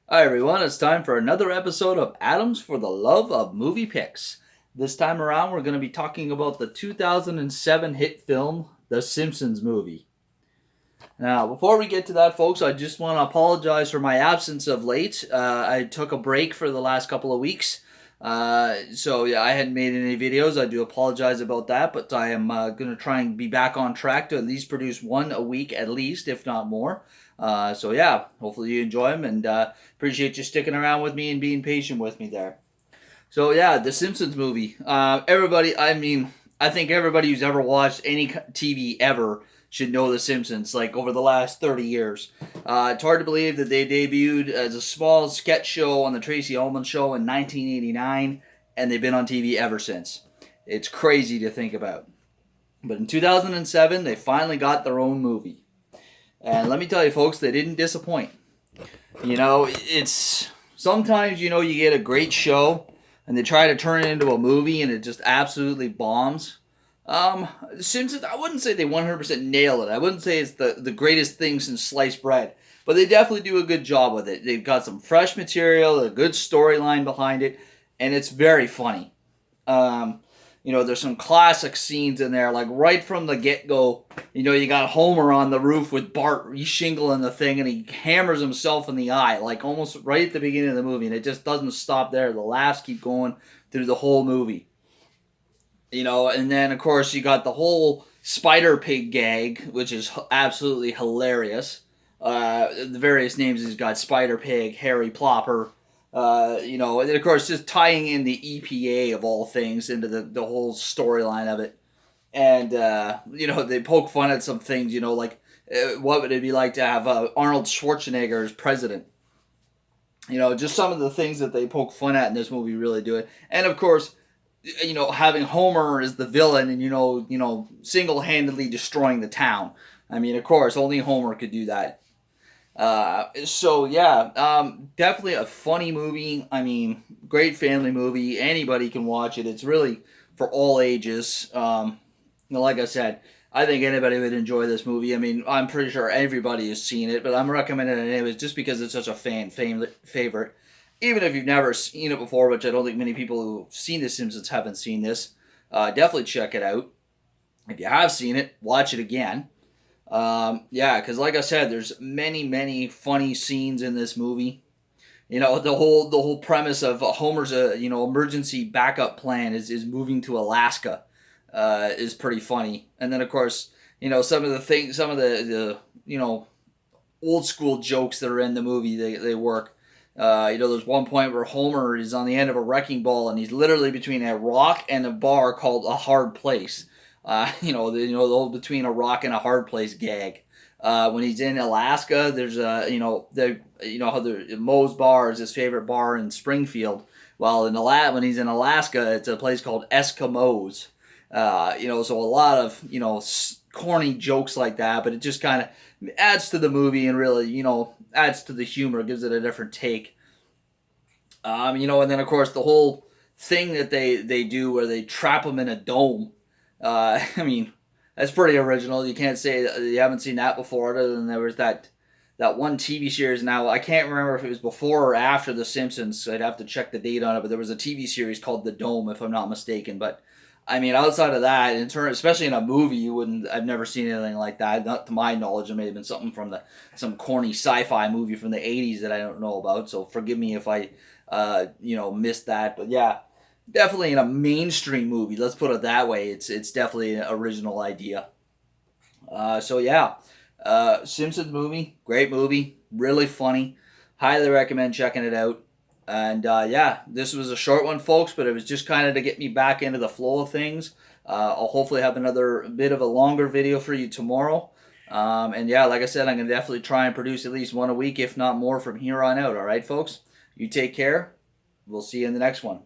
Hi everyone, it's time for another episode of Atoms for the Love of Movie Picks. This time around, we're going to be talking about the 2007 hit film, The Simpsons Movie. Now, before we get to that, folks, I just want to apologize for my absence of late. I took a break for the last couple of weeks. So I hadn't made any videos. I do apologize about that, but I am going to try and be back on track to at least produce one a week, at least, if not more. Hopefully you enjoy them, and appreciate you sticking around with me and being patient with me there. So yeah, the Simpsons movie. I think everybody who's ever watched any TV ever should know the Simpsons. Like over the last 30 years, it's hard to believe that they debuted as a small sketch show on the Tracy Ullman Show in 1989, and they've been on TV ever since. It's crazy to think about. But in 2007, they finally got their own movie, and let me tell you, folks, they didn't disappoint. It's sometimes you get a great show and they try to turn it into a movie and it just absolutely bombs. Simpsons, I wouldn't say they 100% nail it. I wouldn't say it's the greatest thing since sliced bread, but they definitely do a good job with it. They've got some fresh material, a good storyline behind it, and it's very funny. Um, there's some classic scenes in there, like right from the get go. You got Homer on the roof with Bart reshingling the thing, and he hammers himself in the eye, like almost right at the beginning of the movie, and it just doesn't stop there. The laughs keep going through the whole movie. And then of course you got the whole Spider Pig gag, which is absolutely hilarious. The various names he's got: Spider Pig, Harry Plopper, and then of course just tying in the EPA of all things into the whole storyline of it. And they poke fun at some things, like what would it be like to have Arnold Schwarzenegger as president? Just some of the things that they poke fun at in this movie really do it. And of course, having Homer as the villain and single-handedly destroying the town. I mean, of course, only Homer could do that. Definitely a funny movie. I mean, great family movie. Anybody can watch it. It's really for all ages. Like I said, I think anybody would enjoy this movie. I mean, I'm pretty sure everybody has seen it, but I'm recommending it anyways just because it's such a favorite. Even if you've never seen it before, which I don't think many people who've seen The Simpsons haven't seen this, definitely check it out. If you have seen it, watch it again. Because like I said, there's many funny scenes in this movie. The whole premise of Homer's emergency backup plan is moving to Alaska is pretty funny. And then of course some of the things, some of the old school jokes that are in the movie, they work. There's one point where Homer is on the end of a wrecking ball and he's literally between a rock and a bar called a hard place. The whole between a rock and a hard place gag. When he's in Alaska, there's how Moe's Bar is his favorite bar in Springfield. Well, when he's in Alaska, it's a place called Eskimos. So a lot of corny jokes like that, but it just kind of adds to the movie and really adds to the humor, gives it a different take. And then of course the whole thing that they do where they trap them in a dome. I mean, that's pretty original. You can't say that you haven't seen that before. Other than there was that one TV series. Now I can't remember if it was before or after The Simpsons. So I'd have to check the date on it. But there was a TV series called The Dome, if I'm not mistaken. But I mean, outside of that, especially in a movie, you wouldn't. I've never seen anything like that. Not to my knowledge. It may have been something from some corny sci-fi movie from the '80s that I don't know about. So forgive me if I, missed that. But yeah, definitely in a mainstream movie. Let's put it that way. It's definitely an original idea. Simpsons movie, great movie, really funny. Highly recommend checking it out. And this was a short one, folks, but it was just kind of to get me back into the flow of things. I'll hopefully have another bit of a longer video for you tomorrow. Like I said, I'm going to definitely try and produce at least one a week, if not more, from here on out. All right, folks? You take care. We'll see you in the next one.